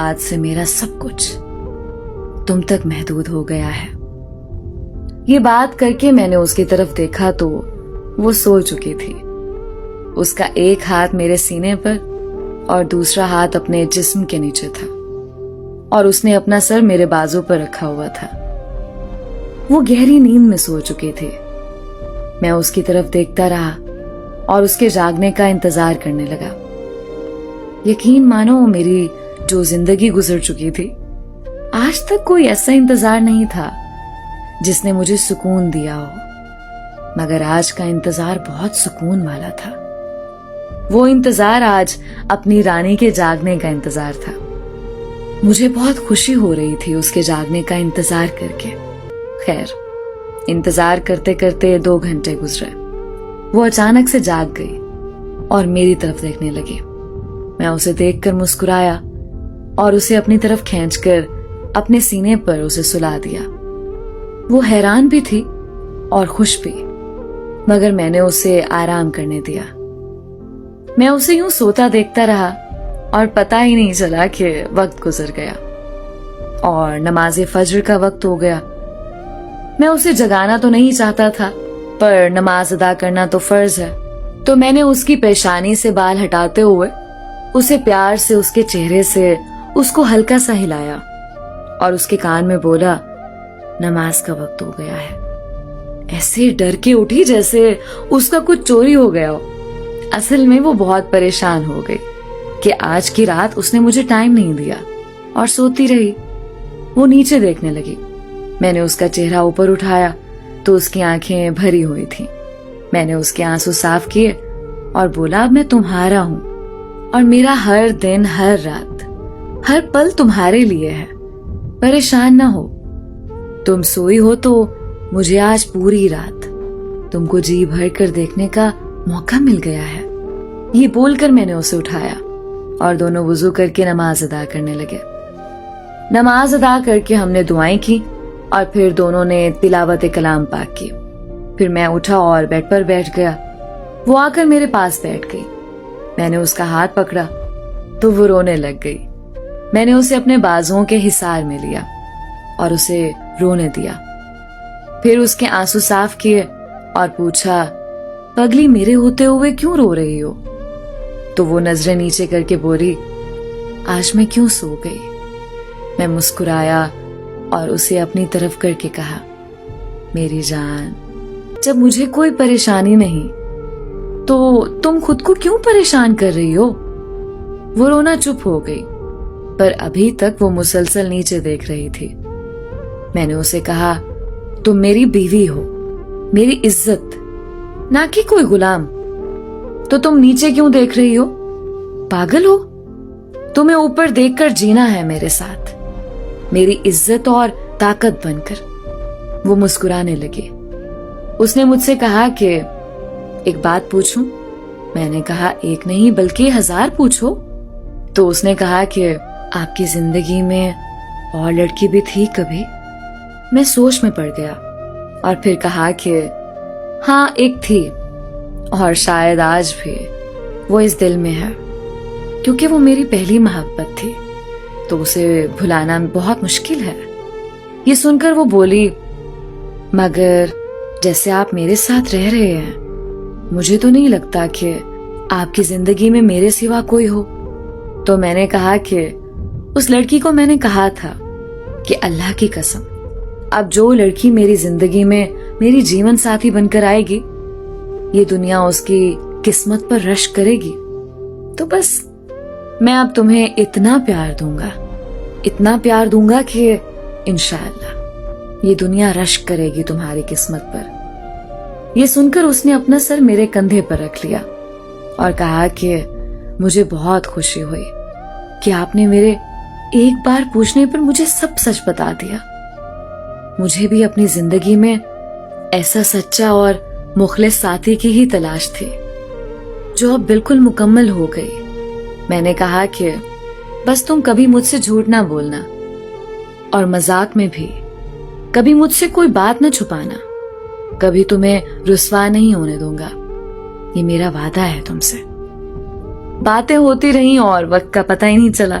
بعد سے میرا سب کچھ تم تک محدود ہو گیا ہے۔ یہ بات کر کے میں نے اس کی طرف دیکھا تو وہ سو چکی تھی۔ اس کا ایک ہاتھ میرے سینے پر اور دوسرا ہاتھ اپنے جسم کے نیچے تھا، اور اس نے اپنا سر میرے بازو پر رکھا ہوا تھا۔ وہ گہری نیند میں سو چکی تھی۔ میں اس کی طرف دیکھتا رہا اور اس کے جاگنے کا انتظار کرنے لگا۔ یقین مانو میری جو زندگی گزر چکی تھی، آج تک کوئی ایسا انتظار نہیں تھا جس نے مجھے سکون دیا ہو، مگر آج کا انتظار بہت سکون والا تھا۔ وہ انتظار آج اپنی رانی کے جاگنے کا انتظار تھا۔ مجھے بہت خوشی ہو رہی تھی اس کے جاگنے کا انتظار کر کے۔ خیر، انتظار کرتے کرتے 2 گھنٹے گزرے۔ وہ اچانک سے جاگ گئی اور میری طرف دیکھنے لگی۔ میں اسے دیکھ کر مسکرایا اور اسے اپنی طرف کھینچ کر اپنے سینے پر اسے سلا دیا۔ وہ حیران بھی تھی اور خوش بھی، مگر میں نے اسے آرام کرنے دیا۔ میں اسے یوں سوتا دیکھتا رہا اور پتہ ہی نہیں چلا کہ وقت گزر گیا اور نماز فجر کا وقت ہو گیا۔ میں اسے جگانا تو نہیں چاہتا تھا، پر نماز ادا کرنا تو فرض ہے، تو میں نے اس کی پیشانی سے بال ہٹاتے ہوئے اسے پیار سے اس کے چہرے سے اس کو ہلکا سا ہلایا اور اس کے کان میں بولا، نماز کا وقت ہو گیا ہے۔ ایسے ڈر کے اٹھی جیسے اس کا کچھ چوری ہو گیا ہو۔ اصل میں وہ بہت پریشان ہو گئی کہ آج کی رات اس نے مجھے ٹائم نہیں دیا اور سوتی رہی۔ وہ نیچے دیکھنے لگی۔ میں نے اس کا چہرہ اوپر اٹھایا تو اس کی آنکھیں بھری ہوئی تھیں۔ میں نے اس کے آنسو صاف کیے اور بولا، اب میں تمہارا ہوں اور میرا ہر دن، ہر رات، ہر پل تمہارے لیے ہے۔ پریشان نہ ہو۔ تم سوئی ہو تو مجھے آج پوری رات تم کو جی بھر کر دیکھنے کا موقع مل گیا ہے۔ یہ بول کر میں نے اسے اٹھایا اور دونوں وضو کر کے نماز ادا کرنے لگے۔ نماز ادا کر کے ہم نے دعائیں کی اور پھر دونوں نے تلاوت کلام پاک کی۔ پھر میں اٹھا اور بیڈ پر بیٹھ گیا۔ وہ آ کر میرے پاس بیٹھ گئی۔ میں نے اس کا ہاتھ پکڑا تو وہ رونے لگ گئی۔ میں نے اسے اپنے بازوؤں کے حصار میں لیا اور اسے رونے دیا۔ پھر اس کے آنسو صاف کیے اور پوچھا، پگلی میرے ہوتے ہوئے کیوں رو رہی ہو؟ تو وہ نظریں نیچے کر کے بولی، آج میں کیوں سو گئی؟ میں مسکرایا اور اسے اپنی طرف کر کے کہا، میری جان، جب مجھے کوئی پریشانی نہیں تو تم خود کو کیوں پریشان کر رہی ہو؟ وہ رونا چپ ہو گئی، پر ابھی تک وہ مسلسل نیچے دیکھ رہی تھی۔ میں نے اسے کہا، تم میری بیوی ہو، میری عزت، نہ کہ کوئی غلام، تو تم نیچے کیوں دیکھ رہی ہو؟ پاگل ہو؟ تمہیں اوپر دیکھ کر جینا ہے میرے ساتھ، میری عزت اور طاقت بن کر۔ وہ مسکرانے لگی۔ اس نے مجھ سے کہا کہ ایک بات پوچھوں؟ میں نے کہا، ایک نہیں بلکہ 1000 پوچھو۔ تو اس نے کہا کہ آپ کی زندگی میں اور لڑکی بھی تھی کبھی؟ میں سوچ میں پڑ گیا اور پھر کہا کہ ہاں، ایک تھی، اور شاید آج بھی وہ اس دل میں ہے، کیونکہ وہ میری پہلی محبت تھی، تو اسے بھلانا بہت مشکل ہے۔ یہ سن کر وہ بولی، مگر جیسے آپ میرے ساتھ رہ رہے ہیں، مجھے تو نہیں لگتا کہ آپ کی زندگی میں میرے سوا کوئی ہو۔ تو میں نے کہا کہ اس لڑکی کو میں نے کہا تھا کہ اللہ کی قسم، اب جو لڑکی میری زندگی میں میری جیون ساتھی بن کر آئے گی، یہ دنیا اس کی قسمت پر رشک کرے گی۔ تو بس میں اب تمہیں اتنا پیار دوں گا کہ انشاءاللہ یہ دنیا رشک کرے گی تمہاری قسمت پر۔ یہ سن کر اس نے اپنا سر میرے کندھے پر رکھ لیا اور کہا کہ مجھے بہت خوشی ہوئی کہ آپ نے میرے ایک بار پوچھنے پر مجھے سب سچ بتا دیا۔ مجھے بھی اپنی زندگی میں ایسا سچا اور مخلص ساتھی کی ہی تلاش تھی، جو اب بالکل مکمل ہو گئی۔ میں نے کہا کہ بس تم کبھی مجھ سے جھوٹ نہ بولنا، اور مذاق میں بھی کبھی مجھ سے کوئی بات نہ چھپانا، کبھی تمہیں رسوا نہیں ہونے دوں گا، یہ میرا وعدہ ہے تم سے۔ باتیں ہوتی رہیں اور وقت کا پتہ ہی نہیں چلا